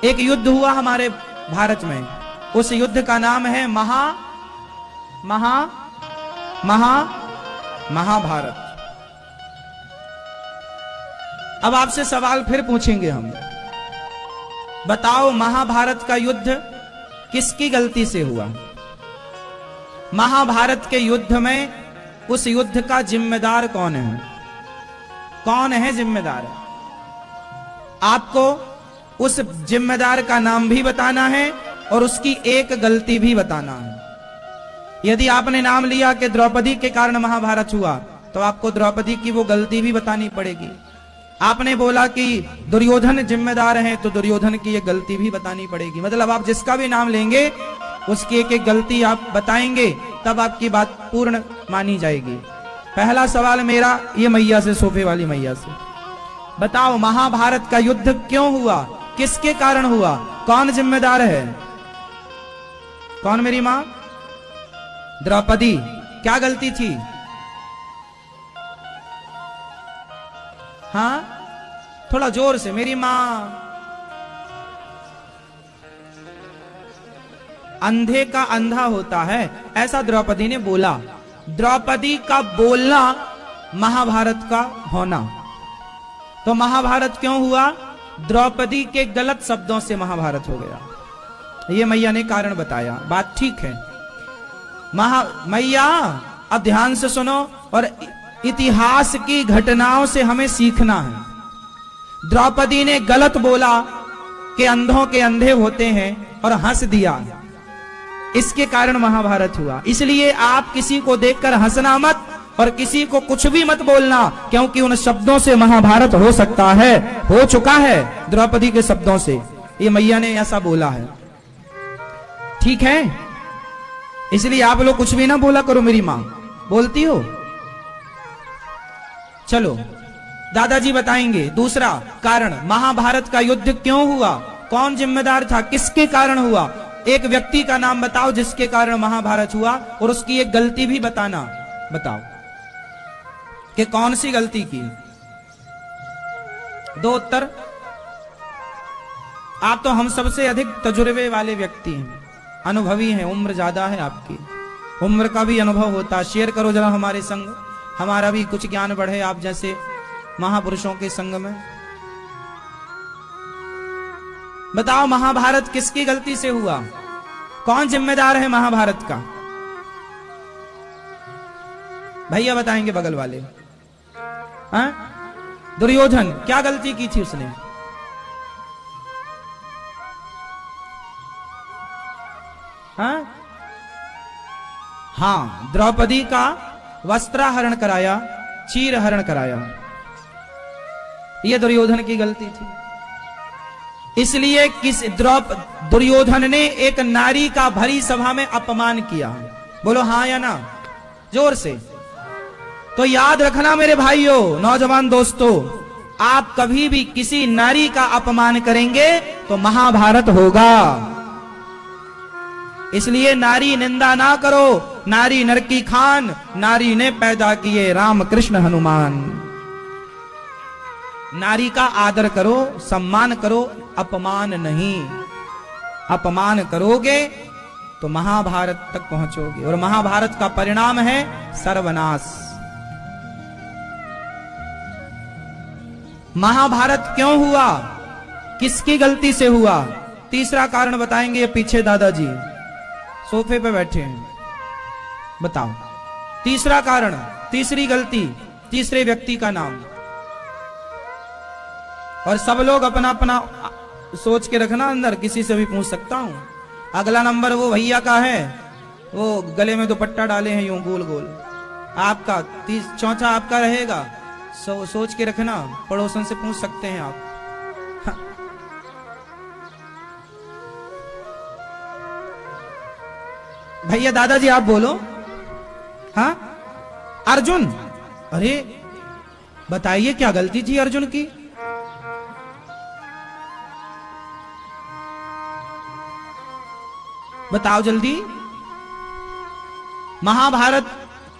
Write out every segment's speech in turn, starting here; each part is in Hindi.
एक युद्ध हुआ हमारे भारत में, उस युद्ध का नाम है महाभारत। अब आपसे सवाल फिर पूछेंगे हम, बताओ महाभारत का युद्ध किसकी गलती से हुआ? महाभारत के युद्ध में उस युद्ध का जिम्मेदार कौन है? कौन है जिम्मेदार? आपको उस जिम्मेदार का नाम भी बताना है और उसकी एक गलती भी बताना है। यदि आपने नाम लिया कि द्रौपदी के कारण महाभारत हुआ, तो आपको द्रौपदी की वो गलती भी बतानी पड़ेगी। आपने बोला कि दुर्योधन जिम्मेदार है, तो दुर्योधन की ये गलती भी बतानी पड़ेगी। मतलब आप जिसका भी नाम लेंगे उसकी एक एक गलती आप बताएंगे, तब आपकी बात पूर्ण मानी जाएगी। पहला सवाल मेरा ये मैया से, सोफे वाली मैया से, बताओ महाभारत का युद्ध क्यों हुआ? किसके कारण हुआ? कौन जिम्मेदार है? कौन मेरी मां? द्रौपदी। क्या गलती थी? हाँ, थोड़ा जोर से। मेरी मां अंधे का अंधा होता है, ऐसा द्रौपदी ने बोला। द्रौपदी का बोलना महाभारत का होना। तो महाभारत क्यों हुआ? द्रौपदी के गलत शब्दों से महाभारत हो गया। ये मैया ने कारण बताया। बात ठीक है मैया, अब ध्यान से सुनो और इतिहास की घटनाओं से हमें सीखना है। द्रौपदी ने गलत बोला कि अंधों के अंधे होते हैं और हंस दिया, इसके कारण महाभारत हुआ। इसलिए आप किसी को देखकर हंसना मत और किसी को कुछ भी मत बोलना, क्योंकि उन शब्दों से महाभारत हो सकता है, हो चुका है द्रौपदी के शब्दों से। ये मैया ने ऐसा बोला है, ठीक है? इसलिए आप लोग कुछ भी ना बोला करो। मेरी मां बोलती हो। चलो दादाजी बताएंगे दूसरा कारण, महाभारत का युद्ध क्यों हुआ, कौन जिम्मेदार था, किसके कारण हुआ। एक व्यक्ति का नाम बताओ जिसके कारण महाभारत हुआ, और उसकी एक गलती भी बताना। बताओ कि कौन सी गलती की। दो उत्तर। आप तो हम सबसे अधिक तजुर्बे वाले व्यक्ति हैं, अनुभवी हैं, उम्र ज्यादा है आपकी, उम्र का भी अनुभव होता है। शेयर करो जरा हमारे संग, हमारा भी कुछ ज्ञान बढ़े आप जैसे महापुरुषों के संग में। बताओ महाभारत किसकी गलती से हुआ, कौन जिम्मेदार है महाभारत का? भैया बताएंगे बगल वाले। हाँ? दुर्योधन। क्या गलती की थी उसने? हाँ, द्रौपदी का वस्त्राहरण कराया, चीरहरण कराया, यह दुर्योधन की गलती थी। इसलिए दुर्योधन ने एक नारी का भरी सभा में अपमान किया। बोलो हाँ या ना, जोर से। तो याद रखना मेरे भाइयों, नौजवान दोस्तों, आप कभी भी किसी नारी का अपमान करेंगे तो महाभारत होगा। इसलिए नारी निंदा ना करो। नारी नर की खान, नारी ने पैदा किए राम कृष्ण हनुमान। नारी का आदर करो, सम्मान करो, अपमान नहीं। अपमान करोगे तो महाभारत तक पहुंचोगे, और महाभारत का परिणाम है सर्वनाश। महाभारत क्यों हुआ, किसकी गलती से हुआ? तीसरा कारण बताएंगे। ये पीछे दादाजी सोफे पे बैठे हैं, बताओ तीसरा कारण, तीसरी गलती, तीसरे व्यक्ति का नाम। और सब लोग अपना अपना सोच के रखना अंदर, किसी से भी पूछ सकता हूं। अगला नंबर वो भैया का है, वो गले में दुपट्टा डाले हैं यूं गोल गोल, आपका। चौथा आपका रहेगा, सोच के रखना, पड़ोसन से पूछ सकते हैं आप। भैया दादाजी आप बोलो। हाँ, अर्जुन। अरे बताइए क्या गलती थी अर्जुन की? बताओ जल्दी। महाभारत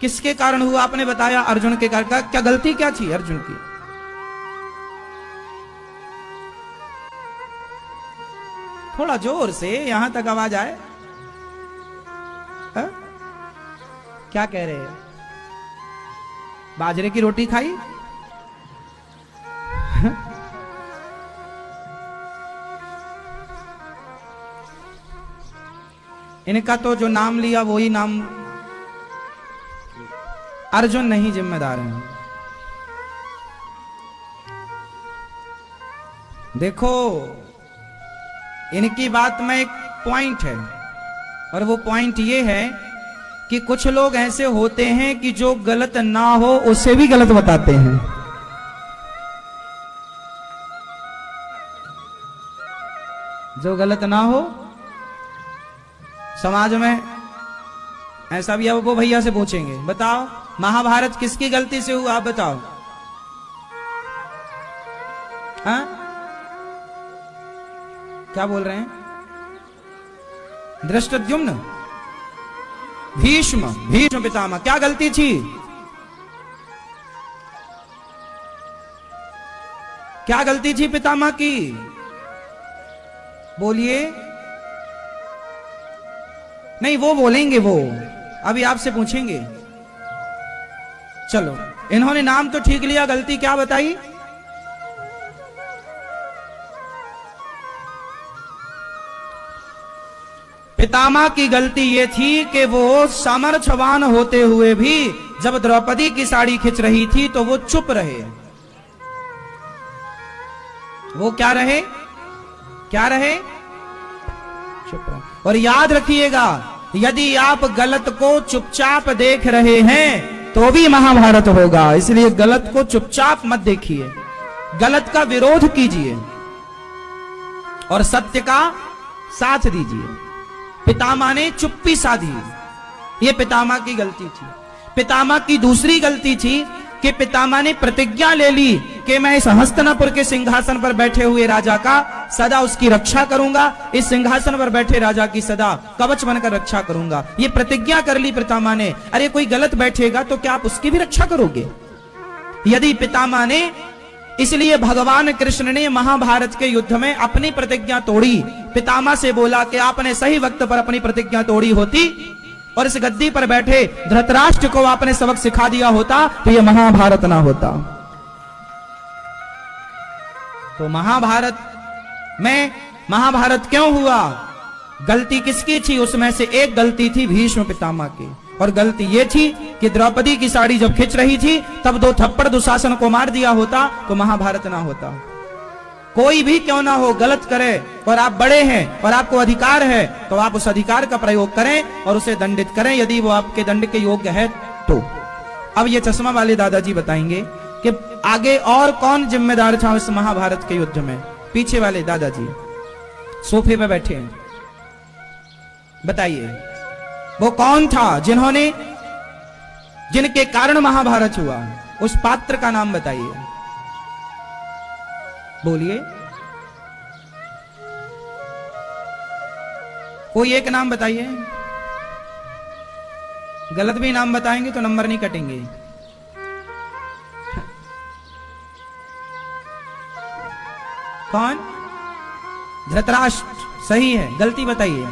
किसके कारण हुआ? आपने बताया अर्जुन के कारण। क्या गलती क्या थी अर्जुन की? थोड़ा जोर से, यहां तक आवाज आए। हा? क्या कह रहे हैं? बाजरे की रोटी खाई? इनका तो जो नाम लिया वही नाम, अर्जुन नहीं जिम्मेदार है। देखो, इनकी बात में एक पॉइंट है, और वो पॉइंट ये है कि कुछ लोग ऐसे होते हैं कि जो गलत ना हो उसे भी गलत बताते हैं। जो गलत ना हो, समाज में ऐसा भी है। वो भैया से पूछेंगे, बताओ महाभारत किसकी गलती से हुआ, आप बताओ। हाँ, क्या बोल रहे हैं? धृष्टद्युम्न, भीष्म पितामह, क्या गलती थी? क्या गलती थी पितामह की? बोलिए। नहीं, वो बोलेंगे, वो अभी आपसे पूछेंगे। चलो, इन्होंने नाम तो ठीक लिया, गलती क्या बताई? पितामह की गलती यह थी कि वो सामर्थ्यवान होते हुए भी जब द्रौपदी की साड़ी खिंच रही थी तो वो चुप रहे। वो क्या रहे? क्या रहे? चुप रहे। और याद रखिएगा, यदि आप गलत को चुपचाप देख रहे हैं तो भी महाभारत होगा। इसलिए गलत को चुपचाप मत देखिए, गलत का विरोध कीजिए और सत्य का साथ दीजिए। पितामह ने चुप्पी साधी, ये पितामह की गलती थी। पितामह की दूसरी गलती थी कि पितामह ने प्रतिज्ञा ले ली कि मैं इस हस्तिनापुर के सिंहासन पर बैठे हुए राजा का सदा उसकी रक्षा करूंगा, इस सिंहासन पर बैठे राजा की सदा कवच बनकर रक्षा करूंगा। ये प्रतिज्ञा कर ली पितामह ने। अरे कोई गलत बैठेगा तो क्या आप उसकी भी रक्षा करोगे? यदि पितामह ने, इसलिए भगवान कृष्ण ने महाभारत के युद्ध में अपनी प्रतिज्ञा तोड़ी। पितामह से बोला कि आपने सही वक्त पर अपनी प्रतिज्ञा तोड़ी होती और इस गद्दी पर बैठे धृतराष्ट्र को आपने सबक सिखा दिया होता तो यह महाभारत ना होता। तो महाभारत क्यों हुआ? गलती किसकी थी? उसमें से एक गलती थी भीष्म पितामह की, और गलती ये थी कि द्रौपदी की साड़ी जब खिंच रही थी तब 2 थप्पड़ दुशासन को मार दिया होता तो महाभारत ना होता। कोई भी क्यों ना हो, गलत करे और आप बड़े हैं और आपको अधिकार है तो आप उस अधिकार का प्रयोग करें और उसे दंडित करें यदि वो आपके दंड के योग्य है तो। अब ये चश्मा वाले दादाजी बताएंगे कि आगे और कौन जिम्मेदार था उस महाभारत के युद्ध में। पीछे वाले दादाजी सोफे पे बैठे हैं, बताइए वो कौन था जिनके कारण महाभारत हुआ? उस पात्र का नाम बताइए, बोलिए। कोई एक नाम बताइए। गलत भी नाम बताएंगे तो नंबर नहीं कटेंगे। कौन? धृतराष्ट्र, सही है। गलती बताइए।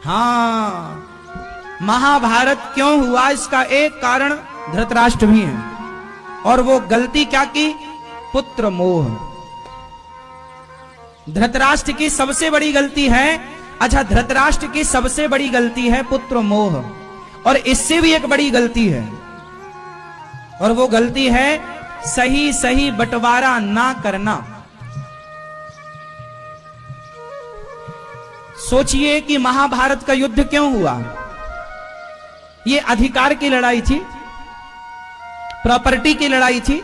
हाँ, महाभारत क्यों हुआ इसका एक कारण धृतराष्ट्र भी है, और वो गलती क्या की? पुत्र मोह। धृतराष्ट्र की सबसे बड़ी गलती है, अच्छा धृतराष्ट्र की सबसे बड़ी गलती है पुत्र मोह, और इससे भी एक बड़ी गलती है, और वो गलती है सही बंटवारा ना करना। सोचिए कि महाभारत का युद्ध क्यों हुआ? ये अधिकार की लड़ाई थी, प्रॉपर्टी की लड़ाई थी।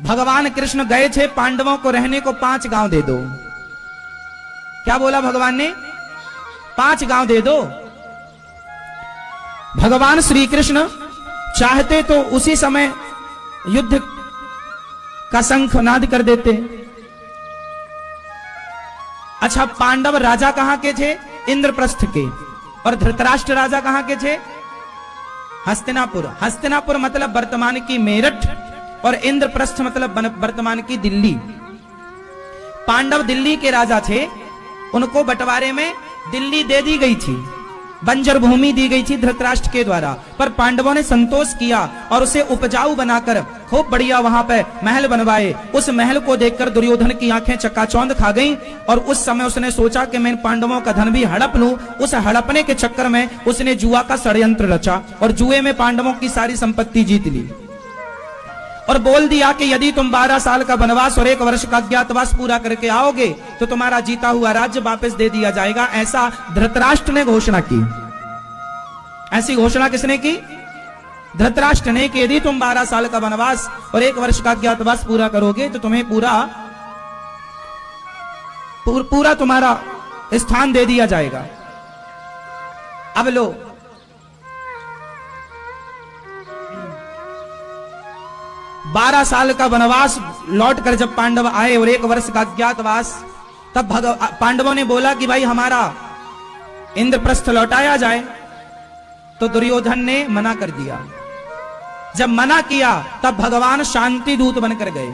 भगवान कृष्ण गए थे पांडवों को रहने को 5 गांव दे दो। क्या बोला भगवान ने? 5 गांव दे दो। भगवान श्री कृष्ण चाहते तो उसी समय युद्ध का शंखनाद कर देते। अच्छा, पांडव राजा कहां के थे? इंद्रप्रस्थ के। और धृतराष्ट्र राजा कहां के थे? हस्तिनापुर। हस्तिनापुर मतलब वर्तमान की मेरठ, और इंद्रप्रस्थ मतलब वर्तमान की दिल्ली। पांडव दिल्ली के राजा थे, उनको बंटवारे में दिल्ली दे दी गई थी, बंजर भूमि दी गई थी धृतराष्ट्र के द्वारा, पर पांडवों ने संतोष किया और उसे उपजाऊ बनाकर खूब बढ़िया वहां पे महल बनवाए। उस महल को देखकर दुर्योधन की आंखें चक्काचौंध खा गईं और उस समय उसने सोचा कि मैं पांडवों का धन भी हड़प लूं। उस हड़पने के चक्कर में उसने जुआ का षड्यंत्र रचा और जुए में पांडवों की सारी संपत्ति जीत ली और बोल दिया कि यदि तुम 12 साल का वनवास और 1 वर्ष का अज्ञातवास पूरा करके आओगे तो तुम्हारा जीता हुआ राज्य वापस दे दिया जाएगा। ऐसा धृतराष्ट्र ने घोषणा की। ऐसी घोषणा किसने की? धृतराष्ट्र ने कि यदि तुम 12 साल का वनवास और 1 वर्ष का अज्ञातवास पूरा करोगे तो तुम्हें पूरा तुम्हारा स्थान दे दिया जाएगा। अब लो, बारह साल का वनवास लौटकर जब पांडव आए और 1 वर्ष का अज्ञातवास, तब पांडवों ने बोला कि भाई हमारा इंद्रप्रस्थ लौटाया जाए, तो दुर्योधन ने मना कर दिया। जब मना किया तब भगवान शांति दूत बनकर गए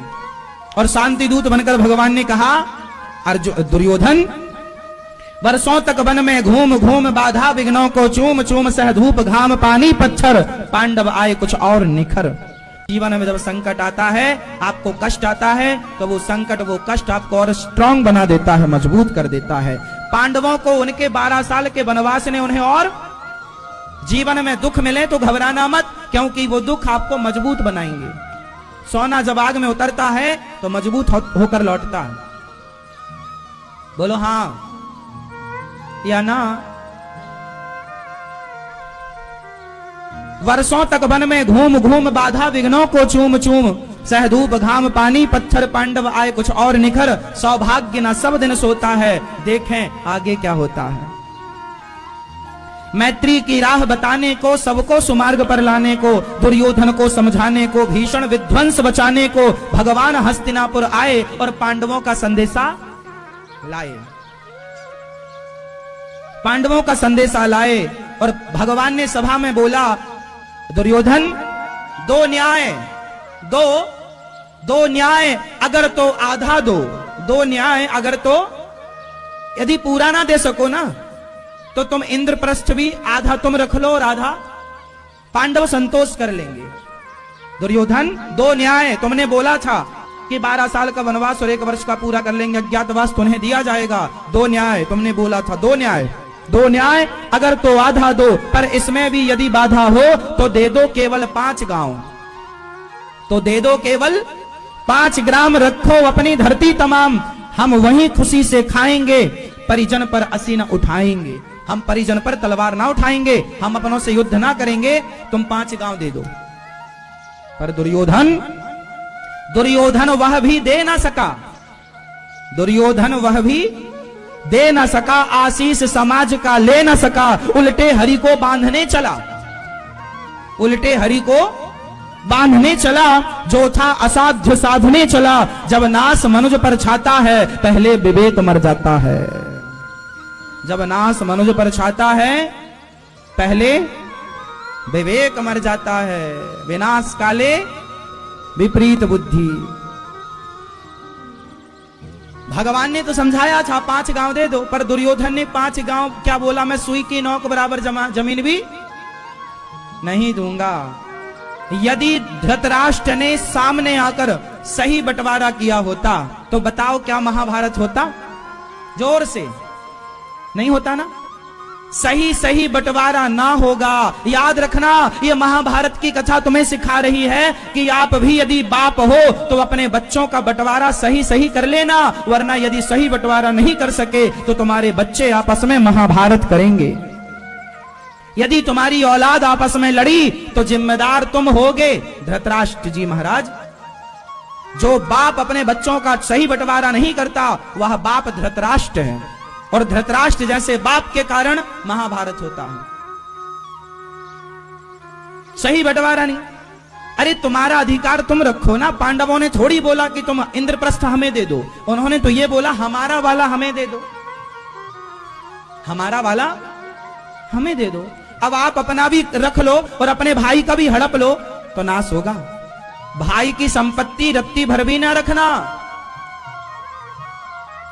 और शांति दूत बनकर भगवान ने कहा, दुर्योधन वर्षों तक वन में घूम घूम बाधा विघ्नों को चूम चूम सह धूप घाम पानी पत्थर, पांडव आए कुछ और निखर। जीवन में जब संकट आता है, आपको कष्ट आता है, तो वो संकट वो कष्ट आपको और स्ट्रांग बना देता है, मजबूत कर देता है। पांडवों को उनके 12 साल के वनवास ने उन्हें और जीवन में दुख मिले तो घबराना मत, क्योंकि वो दुख आपको मजबूत बनाएंगे। सोना जब आग में उतरता है तो मजबूत होकर लौटता है। बोलो हाँ या ना? वर्षों तक वन में घूम घूम बाधा विघ्नों को चूम चूम सह धूप घाम पानी पत्थर, पांडव आए कुछ और निखर। सौभाग्य ना सब दिन सोता है, देखें आगे क्या होता है। मैत्री की राह बताने को, सबको सुमार्ग पर लाने को, दुर्योधन को समझाने को, भीषण विध्वंस बचाने को भगवान हस्तिनापुर आए और पांडवों का संदेशा लाए। पांडवों का संदेशा लाए और भगवान ने सभा में बोला, दुर्योधन दो न्याय अगर तो आधा दो, 2 न्याय अगर तो यदि पूरा ना दे सको ना तो तुम इंद्रप्रस्थ भी आधा तुम रख लो और आधा पांडव संतोष कर लेंगे। दुर्योधन 2 न्याय, तुमने बोला था कि 12 साल का वनवास और 1 वर्ष का पूरा कर लेंगे, अज्ञातवास तुम्हें दिया जाएगा। 2 न्याय तुमने बोला था, 2 न्याय अगर तो आधा दो, पर इसमें भी यदि बाधा हो तो दे दो केवल 5 गांव, तो दे दो केवल 5 ग्राम, रखो अपनी धरती तमाम, हम वहीं खुशी से खाएंगे, परिजन पर असी न उठाएंगे। हम परिजन पर तलवार ना उठाएंगे, हम अपनों से युद्ध ना करेंगे, तुम 5 गांव दे दो। पर दुर्योधन वह भी दे ना सका, दुर्योधन वह भी दे ना सका, आशीष समाज का ले ना सका, उल्टे हरि को बांधने चला, उल्टे हरि को बांधने चला, जो था असाध्य साधने चला। जब नाश मनुज पर छाता है, पहले विवेक मर जाता है। जब नाश मनुज पर छाता है, पहले विवेक मर जाता है। विनाश काले विपरीत बुद्धि। भगवान ने तो समझाया था 5 गांव दे दो, पर दुर्योधन ने 5 गांव क्या बोला, मैं सुई की नोक बराबर जमीन भी नहीं दूंगा। यदि धृतराष्ट्र ने सामने आकर सही बंटवारा किया होता तो बताओ क्या महाभारत होता? जोर से नहीं होता ना। सही बंटवारा ना होगा। याद रखना, ये महाभारत की कथा तुम्हें सिखा रही है कि आप भी यदि बाप हो तो अपने बच्चों का बंटवारा सही कर लेना, वरना यदि सही बंटवारा नहीं कर सके तो तुम्हारे बच्चे आपस में महाभारत करेंगे। यदि तुम्हारी औलाद आपस में लड़ी तो जिम्मेदार तुम होगे। धृतराष्ट्र जी महाराज, जो बाप अपने बच्चों का सही बंटवारा नहीं करता वह बाप धृतराष्ट्र है, और धृतराष्ट्र जैसे बाप के कारण महाभारत होता है। सही बंटवारा नहीं। अरे तुम्हारा अधिकार तुम रखो ना। पांडवों ने थोड़ी बोला कि तुम इंद्रप्रस्थ हमें दे दो, उन्होंने तो ये बोला हमारा वाला हमें दे दो, हमारा वाला हमें दे दो। अब आप अपना भी रख लो और अपने भाई का भी हड़प लो तो नाश होगा। भाई की संपत्ति रत्ती भर भी ना रखना।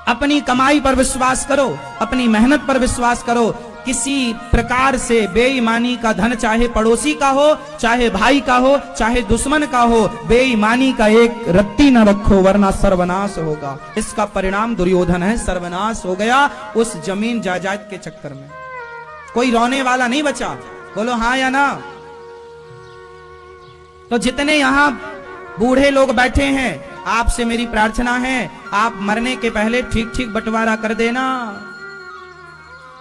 अपनी कमाई पर विश्वास करो, अपनी मेहनत पर विश्वास करो। किसी प्रकार से बेईमानी का धन, चाहे पड़ोसी का हो, चाहे भाई का हो, चाहे दुश्मन का हो, बेईमानी का एक रत्ती न रखो, वरना सर्वनाश होगा। इसका परिणाम दुर्योधन है, सर्वनाश हो गया उस जमीन जायदाद के चक्कर में। कोई रोने वाला नहीं बचा। बोलो हाँ या ना। तो जितने यहां बूढ़े लोग बैठे हैं, आपसे मेरी प्रार्थना है, आप मरने के पहले ठीक ठीक बंटवारा कर देना।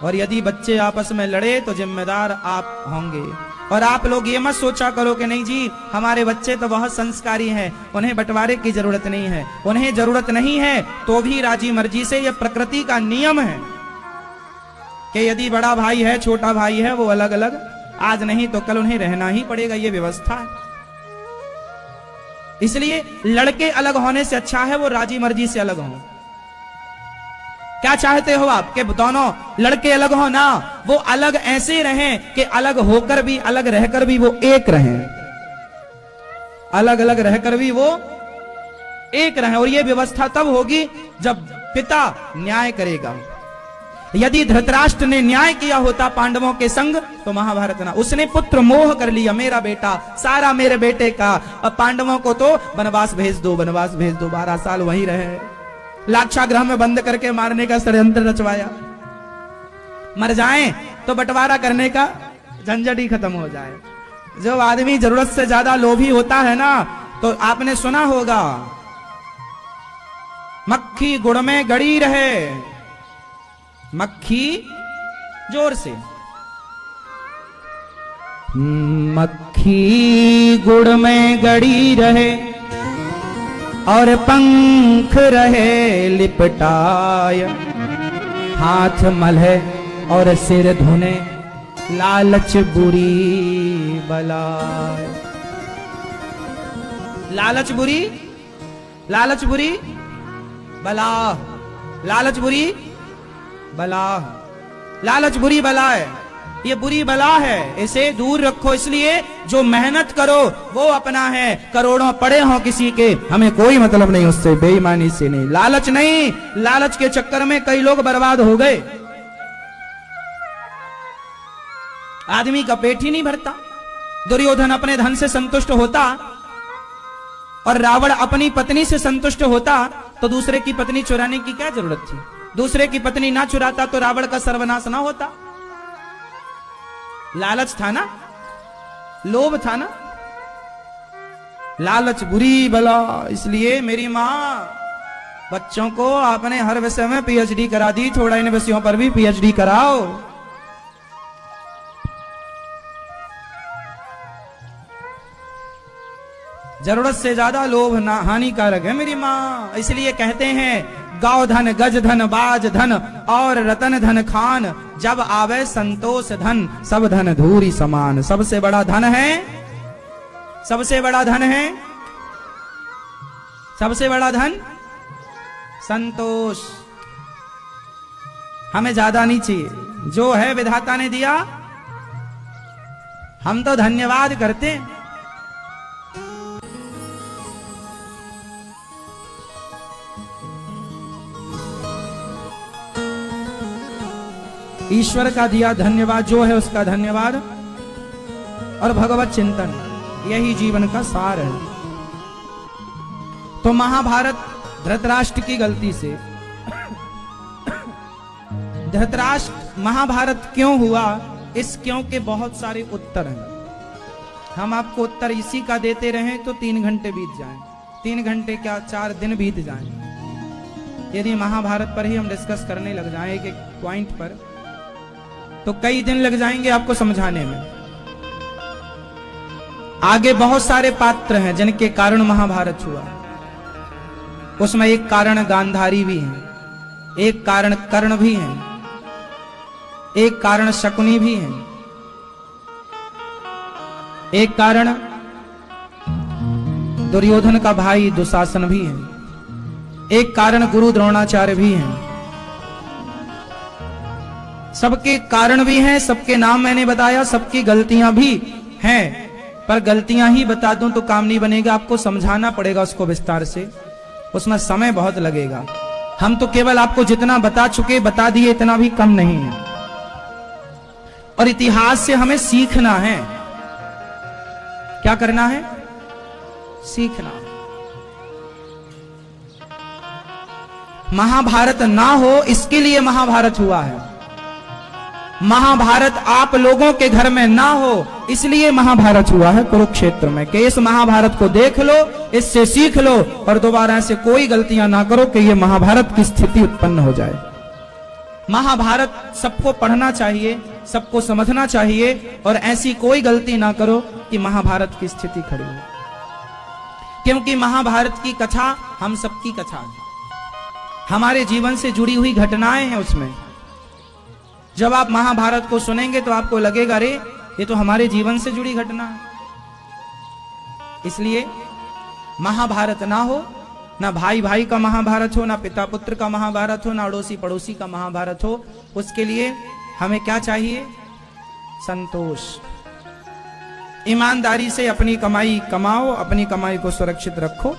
और यदि बच्चे आपस में लड़े तो जिम्मेदार आप होंगे। और आप लोग ये मत सोचा करो कि नहीं जी हमारे बच्चे तो बहुत संस्कारी हैं, उन्हें बंटवारे की जरूरत नहीं है। उन्हें जरूरत नहीं है तो भी राजी मर्जी से, यह प्रकृति का नियम है कि यदि बड़ा भाई है, छोटा भाई है, वो अलग अलग आज नहीं तो कल उन्हें रहना ही पड़ेगा, ये व्यवस्था है। इसलिए लड़के अलग होने से अच्छा है वो राजी मर्जी से अलग हों। क्या चाहते हो आप कि दोनों लड़के अलग हो ना, वो अलग ऐसे रहें कि अलग होकर भी, अलग रहकर भी वो एक रहें, अलग अलग रहकर भी वो एक रहें। और ये व्यवस्था तब होगी जब पिता न्याय करेगा। यदि धृतराष्ट्र ने न्याय किया होता पांडवों के संग तो महाभारत ना, उसने पुत्र मोह कर लिया, मेरा बेटा सारा मेरे बेटे का। अब पांडवों को तो वनवास भेज दो, वनवास भेज दो, 12 साल वहीं रहे, लाक्षागृह में बंद करके मारने का षड्यंत्र रचवाया। मर जाएं तो बंटवारा करने का झंझट ही खत्म हो जाए। जो आदमी जरूरत से ज्यादा लोभी होता है ना, तो आपने सुना होगा मक्खी गुड़ में गड़ी रहे, मक्खी जोर से, मक्खी गुड़ में गड़ी रहे और पंख रहे लिपटाय, हाथ मलहे और सिर धुने, लालच बुरी बलाय। लालच बुरी, लालच बुरी बला, लालच बुरी बला, लालच बुरी बला है, ये बुरी बला है, इसे दूर रखो। इसलिए जो मेहनत करो वो अपना है, करोड़ों पड़े हो किसी के, हमें कोई मतलब नहीं उससे, बेईमानी से नहीं, लालच नहीं। लालच के चक्कर में कई लोग बर्बाद हो गए। आदमी का पेट ही नहीं भरता। दुर्योधन अपने धन से संतुष्ट होता और रावण अपनी पत्नी से संतुष्ट होता तो दूसरे की पत्नी चुराने की क्या जरूरत थी। दूसरे की पत्नी ना चुराता तो रावण का सर्वनाश ना होता। लालच था ना, लोभ था ना, लालच बुरी बला। इसलिए मेरी मां बच्चों को आपने हर विषय में पीएचडी करा दी, थोड़ा इन विषयों पर भी पीएचडी कराओ। जरूरत से ज्यादा लोभ ना हानिकारक है मेरी मां। इसलिए कहते हैं गौ धन, गज धन, बाज धन और रतन धन खान, जब आवे संतोष धन, सब धन धूरी समान। सबसे बड़ा धन है, सबसे बड़ा धन है, सबसे बड़ा धन संतोष। हमें ज्यादा नहीं चाहिए, जो है विधाता ने दिया, हम तो धन्यवाद करते हैं। ईश्वर का दिया धन्यवाद जो है उसका धन्यवाद, और भगवत चिंतन, यही जीवन का सार है। तो महाभारत धृतराष्ट्र की गलती से, धृतराष्ट्र महाभारत क्यों हुआ, इस क्यों के बहुत सारे उत्तर हैं। हम आपको उत्तर इसी का देते रहें तो 3 घंटे बीत जाएं, 3 घंटे क्या 4 दिन बीत जाएं। यदि महाभारत पर ही हम डिस्कस करने लग जाएं एक एक पॉइंट पर तो कई दिन लग जाएंगे आपको समझाने में। आगे बहुत सारे पात्र हैं जिनके कारण महाभारत हुआ। उसमें एक कारण गांधारी भी है, एक कारण कर्ण भी है, एक कारण शकुनी भी है, एक कारण दुर्योधन का भाई दुशासन भी है, एक कारण गुरु द्रोणाचार्य भी हैं। सबके कारण भी हैं, सबके नाम मैंने बताया, सबकी गलतियां भी हैं, पर गलतियां ही बता दूं तो काम नहीं बनेगा, आपको समझाना पड़ेगा उसको विस्तार से, उसमें समय बहुत लगेगा। हम तो केवल आपको जितना बता चुके, बता दिए, इतना भी कम नहीं है। और इतिहास से हमें सीखना है। क्या करना है? सीखना। महाभारत ना हो इसके लिए महाभारत हुआ है। महाभारत आप लोगों के घर में ना हो इसलिए महाभारत हुआ है कुरुक्षेत्र में, कि इस महाभारत को देख लो, इससे सीख लो और दोबारा से कोई गलतियां ना करो कि ये महाभारत की स्थिति उत्पन्न हो जाए। महाभारत सबको पढ़ना चाहिए, सबको समझना चाहिए और ऐसी कोई गलती ना करो कि महाभारत की स्थिति खड़ी हो, क्योंकि महाभारत की कथा हम सबकी कथा है, हमारे जीवन से जुड़ी हुई घटनाएं हैं उसमें। जब आप महाभारत को सुनेंगे तो आपको लगेगा अरे ये तो हमारे जीवन से जुड़ी घटना है। इसलिए महाभारत ना हो, ना भाई भाई का महाभारत हो, ना पिता पुत्र का महाभारत हो, ना अड़ोसी पड़ोसी का महाभारत हो। उसके लिए हमें क्या चाहिए? संतोष। ईमानदारी से अपनी कमाई कमाओ, अपनी कमाई को सुरक्षित रखो।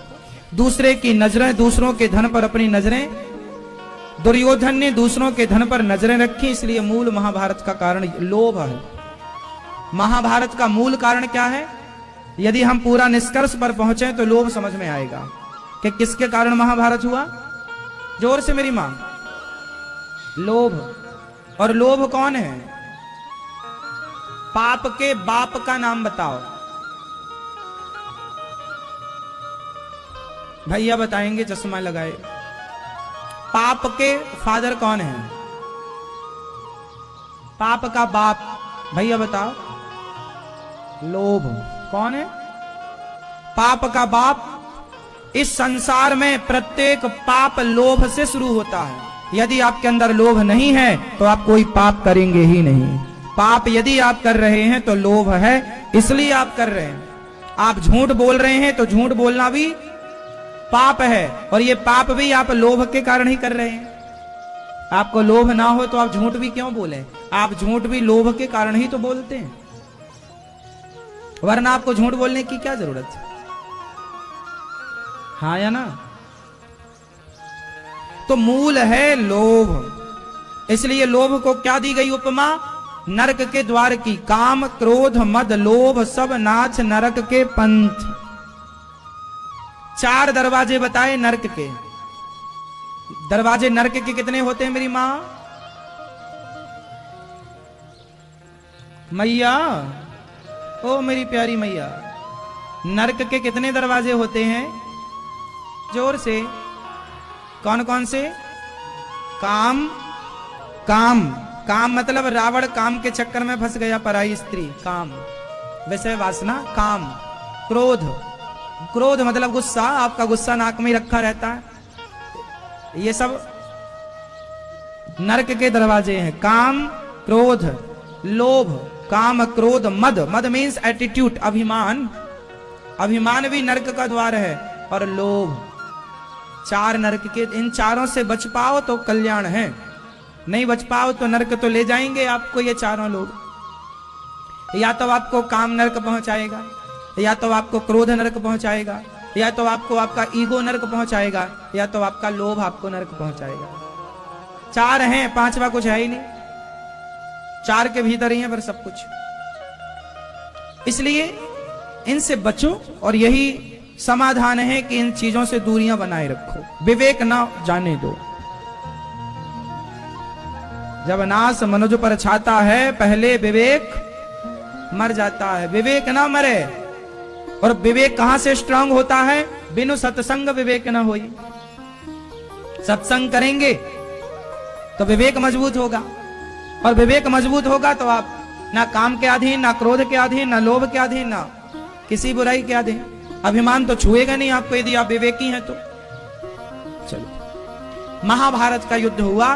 दूसरे की नजरें, दूसरों के धन पर अपनी नजरें, दुर्योधन ने दूसरों के धन पर नजरें रखी, इसलिए मूल महाभारत का कारण लोभ है। महाभारत का मूल कारण क्या है? यदि हम पूरा निष्कर्ष पर पहुंचे तो लोभ समझ में आएगा कि किसके कारण महाभारत हुआ। जोर से मेरी मां। लोभ। और लोभ कौन है? पाप के बाप का नाम बताओ। भैया बताएंगे, चश्मा लगाए। पाप के फादर कौन है? पाप का बाप भैया बताओ। लोभ। कौन है पाप का बाप? इस संसार में प्रत्येक पाप लोभ से शुरू होता है। यदि आपके अंदर लोभ नहीं है तो आप कोई पाप करेंगे ही नहीं। पाप यदि आप कर रहे हैं तो लोभ है, इसलिए आप कर रहे हैं। आप झूठ बोल रहे हैं तो झूठ बोलना भी पाप है, और ये पाप भी आप लोभ के कारण ही कर रहे हैं। आपको लोभ ना हो तो आप झूठ भी क्यों बोले? आप झूठ भी लोभ के कारण ही तो बोलते हैं, वरना आपको झूठ बोलने की क्या जरूरत है? हाँ या ना? तो मूल है लोभ। इसलिए लोभ को क्या दी गई उपमा? नरक के द्वार की। काम क्रोध मद लोभ सब नाच नरक के पंथ। 4 दरवाजे बताए नरक के। दरवाजे नरक के कितने होते हैं मेरी मां? मैया, ओ मेरी प्यारी मैया, नरक के कितने दरवाजे होते हैं? जोर से। कौन कौन से? काम। काम। काम मतलब रावण काम के चक्कर में फंस गया, पराई स्त्री। काम विषय वासना। काम। क्रोध। क्रोध मतलब गुस्सा, आपका गुस्सा नाक में रखा रहता है। ये सब नरक के दरवाजे हैं। काम, क्रोध, लोभ, काम, क्रोध, मद। मद मीन्स एटीट्यूड, अभिमान। अभिमान भी नरक का द्वार है। और लोभ। 4 नरक के। इन चारों से बच पाओ तो कल्याण है, नहीं बच पाओ तो नरक तो ले जाएंगे आपको ये चारों लोग। या तो आपको काम नरक पहुंचाएगा, या तो आपको क्रोध नरक पहुंचाएगा, या तो आपको आपका ईगो नरक पहुंचाएगा, या तो आपका लोभ आपको नरक पहुंचाएगा। 4 हैं, 5वां कुछ है ही नहीं। 4 के भीतर ही है पर सब कुछ। इसलिए इनसे बचो, और यही समाधान है कि इन चीजों से दूरियां बनाए रखो। विवेक ना जाने दो। जब नाश मनुज पर छाता है, पहले विवेक मर जाता है। विवेक ना मरे। और विवेक कहां से स्ट्रांग होता है? बिनु सत्संग विवेक ना होई। सत्संग करेंगे तो विवेक मजबूत होगा, और विवेक मजबूत होगा तो आप ना काम के अधीन, ना क्रोध के अधीन, ना लोभ के अधीन, ना किसी बुराई के अधीन। अभिमान तो छुएगा नहीं आपको यदि आप विवेकी हैं तो। चलो, महाभारत का युद्ध हुआ।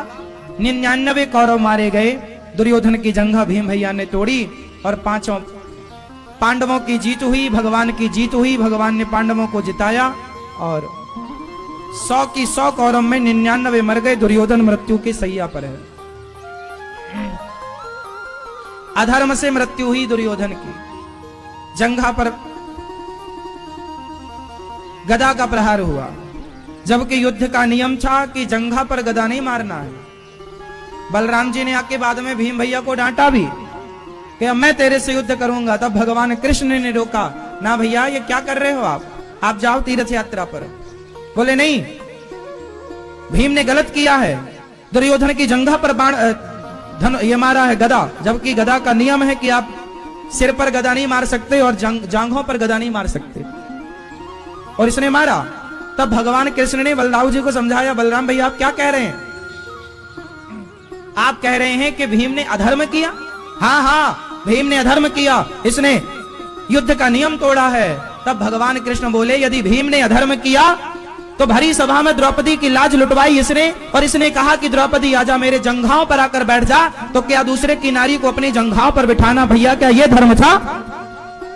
99 कौरव मारे गए। दुर्योधन की जंघा भीम भैया ने तोड़ी और 5 पांडवों की जीत हुई, भगवान की जीत हुई। भगवान ने पांडवों को जिताया और 100 की 100 कौरव में 99 मर गए। दुर्योधन मृत्यु की सैया पर है। अधर्म से मृत्यु हुई दुर्योधन की। जंघा पर गदा का प्रहार हुआ। जबकि युद्ध का नियम था कि जंघा पर गदा नहीं मारना है। बलराम जी ने आके बाद में भीम भैया को डांटा भी कि अब मैं तेरे से युद्ध करूंगा। तब भगवान कृष्ण ने रोका, ना भैया ये क्या कर रहे हो आप जाओ तीर्थ यात्रा पर। बोले नहीं, भीम ने गलत किया है, दुर्योधन की जंघा पर बाण ये मारा है गदा, जबकि गदा का नियम है कि आप सिर पर गदा नहीं मार सकते और जांघों पर गदा नहीं मार सकते, और इसने मारा। तब भगवान कृष्ण ने बलराम जी को समझाया, बलराम भैया आप क्या कह रहे हैं? आप कह रहे हैं कि भीम ने अधर्म किया? हाँ हाँ, भीम ने अधर्म किया, इसने युद्ध का नियम तोड़ा है। तब भगवान कृष्ण बोले, यदि भीम ने अधर्म किया तो भरी सभा में द्रौपदी की लाज लुटवाई इसने, और इसने कहा कि द्रौपदी आजा मेरे जंघाओं पर आकर बैठ जा, तो क्या दूसरे की नारी को अपनी जंघाओं पर बिठाना भैया क्या यह धर्म था?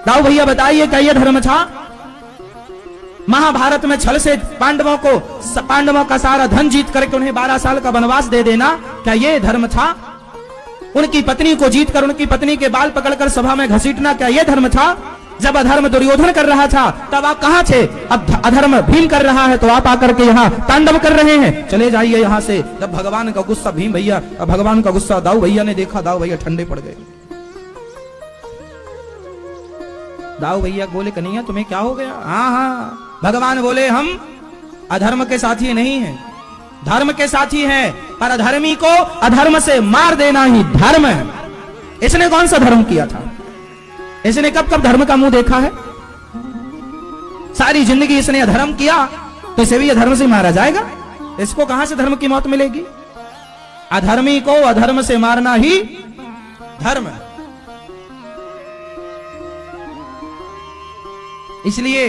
दाऊ भैया बताइए, क्या यह धर्म था? महाभारत में छल से पांडवों का सारा धन जीत करके उन्हें 12 साल का वनवास दे देना, क्या यह धर्म था? उनकी पत्नी को जीत कर उनकी पत्नी के बाल पकड़कर सभा में घसीटना, क्या यह धर्म था? जब अधर्म दुर्योधन कर रहा था तब आप कहां थे? अब अधर्म भीम कर रहा है तो आप आकर के यहाँ तांडव कर रहे हैं, चले जाइए यहाँ से। जब भगवान का गुस्सा भीम भैया, भगवान का गुस्सा दाऊ भैया ने देखा, दाऊ भैया ठंडे पड़ गए। दाऊ भैया बोले, कन्हैया तुम्हें क्या हो गया? हाँ हाँ, भगवान बोले हम अधर्म के साथी नहीं हैं, धर्म के साथी हैं, पर अधर्मी को अधर्म से मार देना ही धर्म है। इसने कौन सा धर्म किया था? इसने कब कब धर्म का मुंह देखा है? सारी जिंदगी इसने अधर्म किया, तो इसे भी अधर्म से मारा जाएगा? इसको कहां से धर्म की मौत मिलेगी? अधर्मी को अधर्म से मारना ही धर्म है। इसलिए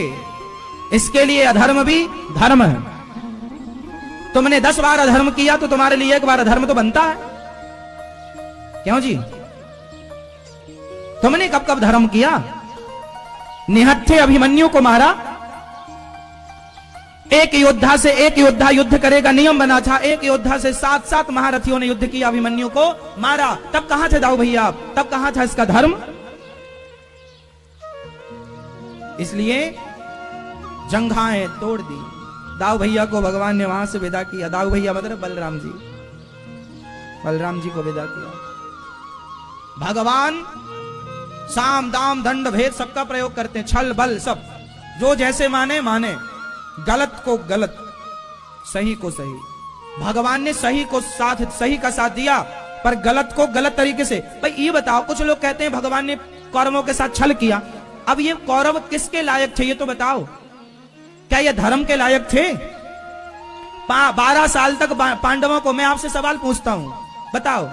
इसके लिए अधर्म भी धर्म है। तुमने 10 बार अधर्म किया तो तुम्हारे लिए 1 बार अधर्म तो बनता है, क्यों जी? तुमने कब कब धर्म किया? निहत्थे अभिमन्यु को मारा, एक योद्धा से एक योद्धा युद्ध करेगा नियम बना था, एक योद्धा से 7 महारथियों ने युद्ध किया, अभिमन्यु को मारा। तब कहां थे दाऊ भैया आप? तब कहां था इसका धर्म? इसलिए जंघाएं तोड़ दी। दाऊ भैया को भगवान ने वहां से विदा किया। दाऊ भैया मतलब बलराम जी को विदा किया। भगवान साम दाम दंड भेद सबका प्रयोग करते हैं, छल बल सब, जो जैसे माने माने, गलत को गलत, सही को सही। भगवान ने सही को साथ, सही का साथ दिया, पर गलत को गलत तरीके से। भाई ये बताओ, कुछ लोग कहते हैं भगवान ने कौरवों के साथ छल किया। अब ये कौरव किसके लायक थे ये तो बताओ? क्या ये धर्म के लायक थे? 12 साल तक पांडवों को, मैं आपसे सवाल पूछता हूं, बताओ,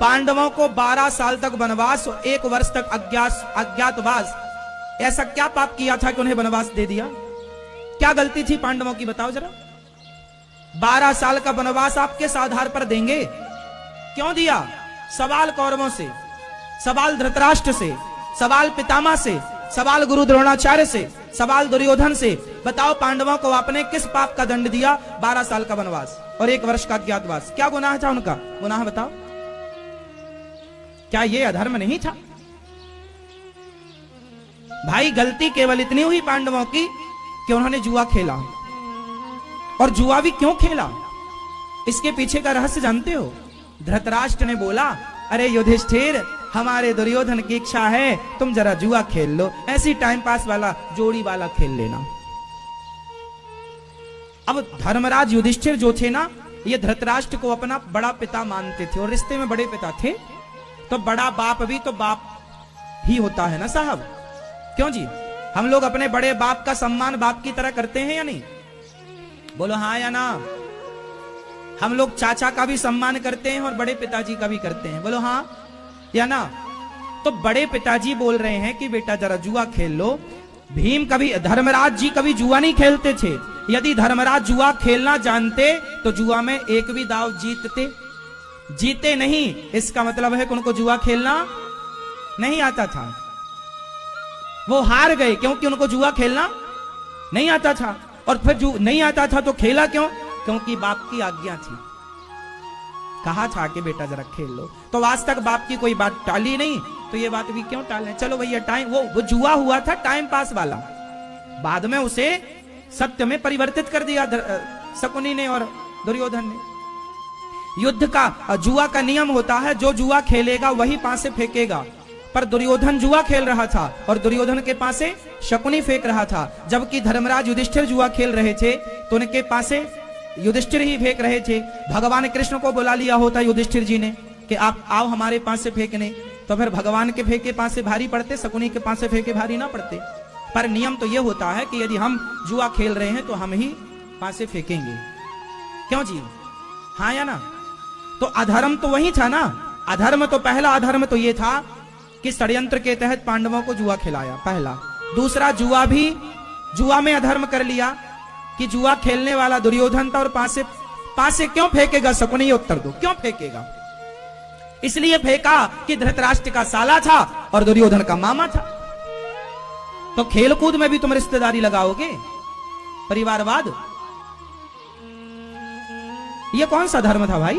पांडवों को 12 साल तक वनवास और 1 वर्ष तक अज्ञातवास, ऐसा क्या पाप किया था कि उन्हें वनवास दे दिया? क्या गलती थी पांडवों की, बताओ जरा। 12 साल का वनवास आप किस आधार पर देंगे? क्यों दिया? सवाल कौरवों से, सवाल धृतराष्ट्र से, सवाल पितामह से, सवाल गुरु द्रोणाचार्य से, सवाल दुर्योधन से। बताओ पांडवों को आपने किस पाप का दंड दिया? 12 साल का वनवास और 1 वर्ष का अज्ञातवास। क्या गुनाह था उनका? गुनाह बताओ। क्या ये अधर्म नहीं था? भाई गलती केवल इतनी हुई पांडवों की कि उन्होंने जुआ खेला। और जुआ भी क्यों खेला? इसके पीछे का रहस्य जानते हो? धृतराष्ट्र ने बोला, अरे युधिष्ठिर, हमारे दुर्योधन की इच्छा है तुम जरा जुआ खेल लो, ऐसी टाइम पास वाला जोड़ी वाला खेल लेना। अब धर्मराज युधिष्ठिर जो थे ना, ये धृतराष्ट्र को अपना बड़ा पिता मानते थे और रिश्ते में बड़े पिता थे, तो बड़ा बाप भी तो बाप ही होता है ना साहब, क्यों जी? हम लोग अपने बड़े बाप का सम्मान बाप की तरह करते हैं या नहीं? बोलो हाँ या ना? हम लोग चाचा का भी सम्मान करते हैं और बड़े पिताजी का भी करते हैं, बोलो हाँ या ना? तो बड़े पिताजी बोल रहे हैं कि बेटा जरा जुआ खेल लो। भीम कभी, धर्मराज जी कभी जुआ नहीं खेलते थे। यदि धर्मराज जुआ खेलना जानते तो जुआ में एक भी दाव जीते नहीं। इसका मतलब है कि उनको जुआ खेलना नहीं आता था। वो हार गए क्योंकि उनको जुआ खेलना नहीं आता था। और फिर जो नहीं आता था तो खेला क्यों? क्योंकि बाप की आज्ञा थी, कहा था कि बेटा जरा खेल लो। तो आज तक बाप की कोई बात टाली नहीं, तो ये बात भी क्यों टालें? चलो भैया, टाइम वो जुआ हुआ था टाइम पास वाला, बाद में उसे सत्य में परिवर्तित कर दिया शकुनी ने और दुर्योधन ने। युद्ध का जुआ का नियम होता है, जो जुआ खेलेगा वही पासे फेंकेगा। पर दुर्योधन जुआ खेल रहा था और दुर्योधन के पासे शकुनी फेंक रहा था, जबकि धर्मराज युधिष्ठिर जुआ खेल रहे थे तो उनके पासे युधिष्ठिर ही फेंक रहे थे। भगवान कृष्ण को बुला लिया होता युधिष्ठिर जी ने कि आप आओ हमारे पास से फेंकने, तो फिर भगवान के फेंके पास से भारी पड़ते, शकुनी के पास से फेंके भारी ना पड़ते। पर नियम तो यह होता है कि यदि हम जुआ खेल रहे हैं तो हम ही पास से फेंकेंगे। क्यों जी, हाँ या ना? तो अधर्म तो वही था ना। अधर्म तो पहला अधर्म तो यह था कि षड्यंत्र के तहत पांडवों को जुआ खिलाया, पहला। दूसरा, जुआ में अधर्म कर लिया कि जुआ खेलने वाला दुर्योधन था और पास से क्यों फेंकेगा शकुनी? उत्तर दो, क्यों फेंकेगा? इसलिए फेंका कि धृतराष्ट्र का साला था और दुर्योधन का मामा था। तो खेलकूद में भी तुम रिश्तेदारी लगाओगे, परिवारवाद? ये कौन सा धर्म था भाई?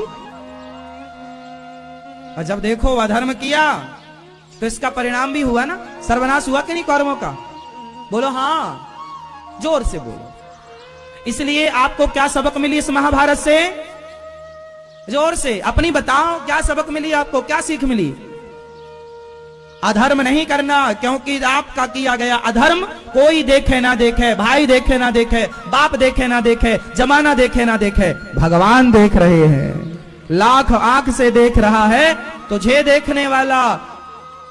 और जब देखो अधर्म किया तो इसका परिणाम भी हुआ ना, सर्वनाश हुआ कि नहीं कौरवों का? बोलो हाँ, जोर से बोलो। इसलिए आपको क्या सबक मिली इस महाभारत से? जोर से अपनी बताओ, क्या सबक मिली आपको, क्या सीख मिली? अधर्म नहीं करना, क्योंकि आपका किया गया अधर्म कोई देखे ना देखे, भाई देखे ना देखे, बाप देखे ना देखे, जमाना देखे ना देखे, भगवान देख रहे हैं। लाख आंख से देख रहा है, तुझे देखने वाला।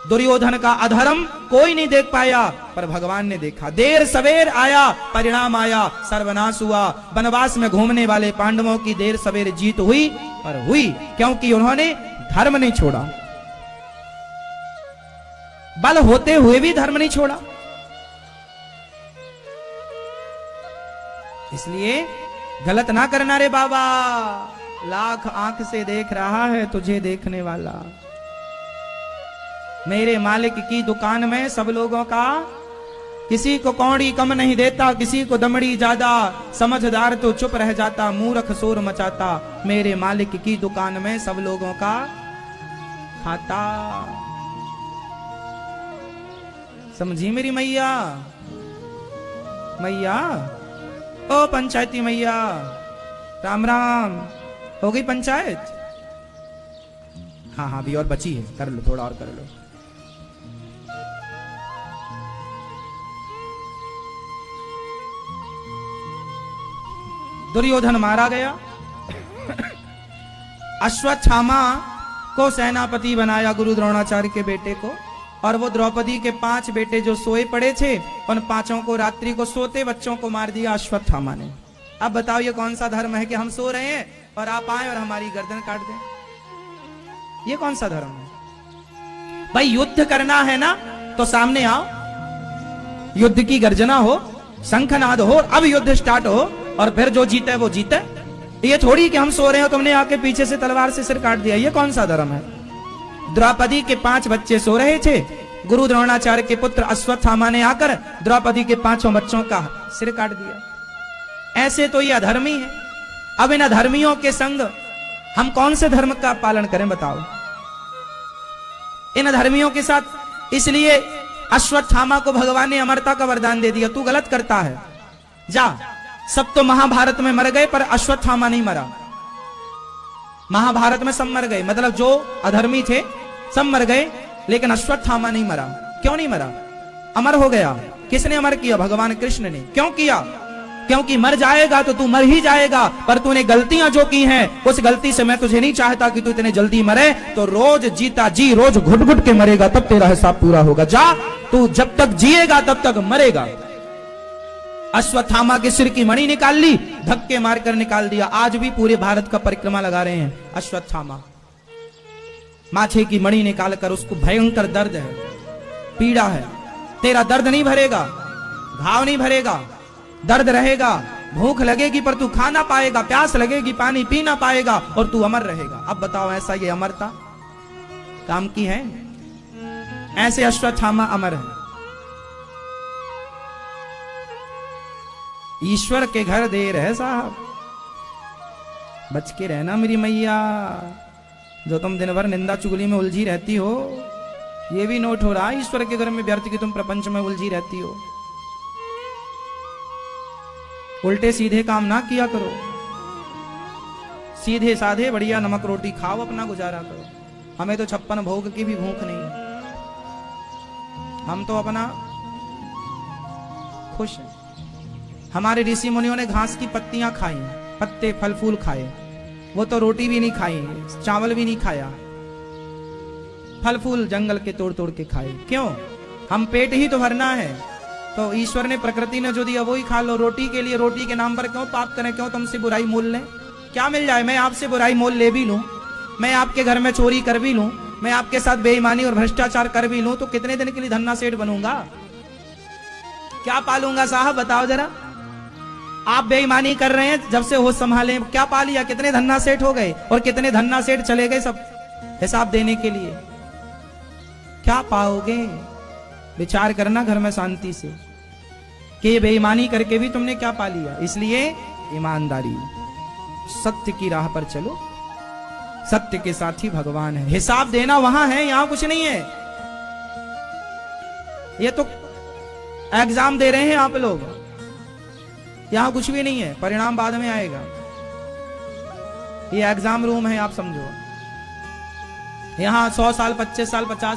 दुर्योधन का अधर्म कोई नहीं देख पाया, पर भगवान ने देखा। देर सवेर आया, परिणाम आया, सर्वनाश हुआ। वनवास में घूमने वाले पांडवों की देर सवेर जीत हुई, पर हुई क्योंकि उन्होंने धर्म नहीं छोड़ा। बल होते हुए भी धर्म नहीं छोड़ा। इसलिए गलत ना करना रे बाबा। लाख आंख से देख रहा है तुझे देखने वाला। मेरे मालिक की दुकान में सब लोगों का, किसी को कौड़ी कम नहीं देता, किसी को दमड़ी ज्यादा। समझदार तो चुप रह जाता, मूर्ख शोर मचाता। मेरे मालिक की दुकान में सब लोगों का खाता। समझी मेरी मैया? मैया, ओ पंचायती मैया, राम राम। हो गई पंचायत? हाँ हाँ, अभी और बची है, कर लो, थोड़ा और कर लो। दुर्योधन मारा गया। अश्वत्थामा को सेनापति बनाया गुरु द्रोणाचार्य के बेटे को, और वो द्रौपदी के 5 बेटे जो सोए पड़े थे, उन 5 को रात्रि को सोते बच्चों को मार दिया अश्वत्थामा ने। अब बताओ ये कौन सा धर्म है कि हम सो रहे हैं और आप आए और हमारी गर्दन काट दें? ये कौन सा धर्म है भाई? युद्ध करना है ना तो सामने आओ, युद्ध की गर्जना हो, शंखनाद हो, अब युद्ध स्टार्ट हो, और फिर जो जीते वो जीते। ये थोड़ी कि हम सो रहे हो तुमने आके पीछे से तलवार से सिर काट दिया। ये कौन सा धर्म है? द्रौपदी के 5 बच्चे सो रहे थे, गुरु द्रोणाचार्य के पुत्र अश्वत्थामा ने आकर द्रौपदी के 5 बच्चों का सिर काट दिया। ऐसे तो ये अधर्मी है। अब इन अधर्मियों के संग हम कौन से धर्म का पालन करें बताओ? इन अधर्मियों के साथ। इसलिए अश्वत्थामा को भगवान ने अमरता का वरदान दे दिया। तू गलत करता है, जा। सब तो महाभारत में मर गए पर अश्वत्थामा नहीं मरा। महाभारत में सब मर गए, मतलब जो अधर्मी थे सब मर गए, लेकिन अश्वत्थामा नहीं मरा। क्यों नहीं मरा? अमर हो गया। किसने अमर किया? भगवान कृष्ण ने। क्यों किया? क्योंकि मर जाएगा तो तू मर ही जाएगा, पर तूने गलतियां जो की हैं उस गलती से मैं तुझे नहीं चाहता कि तू इतने जल्दी मरे। तो रोज जीता जी, रोज घुट घुट के मरेगा, तब तेरा हिसाब पूरा होगा। जा, तू जब तक जिएगा तब तक मरेगा। अश्वत्थामा के सिर की मणि निकाल ली, धक्के मारकर निकाल दिया। आज भी पूरे भारत का परिक्रमा लगा रहे हैं अश्वत्थामा। माछे की मणि निकालकर, उसको भयंकर दर्द है, पीड़ा है। तेरा दर्द नहीं भरेगा, घाव नहीं भरेगा, दर्द रहेगा। भूख लगेगी पर तू खा ना पाएगा, प्यास लगेगी पानी पी ना पाएगा, और तू अमर रहेगा। अब बताओ, ऐसा ये अमरता काम की है? ऐसे अश्वत्थामा अमर है। ईश्वर के घर देर है साहब, बच के रहना मेरी मैया। जो तुम दिन भर निंदा चुगली में उलझी रहती हो, ये भी नोट हो रहा है ईश्वर के घर में व्यर्थ की तुम प्रपंच में उलझी रहती हो। उल्टे सीधे काम ना किया करो। सीधे साधे बढ़िया नमक रोटी खाओ, अपना गुजारा करो। हमें तो 56 भोग की भी भूख नहीं है, हम तो अपना खुश हैं। हमारे ऋषि मुनियों ने घास की पत्तियां खाई, पत्ते फल फूल खाए, वो तो रोटी भी नहीं खाई, चावल भी नहीं खाया, फल फूल जंगल के तोड़ तोड़ के खाए। क्यों? हम पेट ही तो भरना है, तो ईश्वर ने प्रकृति ने जो दिया वो ही खा लो। रोटी के लिए, रोटी के नाम पर क्यों पाप करें, क्यों तुमसे बुराई मोल लें? क्या मिल जाए? मैं आपसे बुराई मोल ले भी लूं, मैं आपके घर में चोरी कर भी लूं, मैं आपके साथ बेईमानी और भ्रष्टाचार कर भी लूं, तो कितने दिन के लिए धन्ना सेठ बनूंगा? क्या पालूंगा साहब, बताओ जरा। आप बेईमानी कर रहे हैं, जब से होश संभाले क्या पा लिया? कितने धन्ना सेठ हो गए और कितने धन्ना सेठ चले गए सब हिसाब देने के लिए। क्या पाओगे? विचार करना घर में शांति से कि ये बेईमानी करके भी तुमने क्या पा लिया। इसलिए ईमानदारी, सत्य की राह पर चलो, सत्य के साथ ही भगवान है। हिसाब देना वहां है, यहां कुछ नहीं है। ये तो एग्जाम दे रहे हैं आप लोग, यहां कुछ भी नहीं है, परिणाम बाद में आएगा। ये एग्जाम रूम है, आप समझो। यहां 100 साल 25 साल 50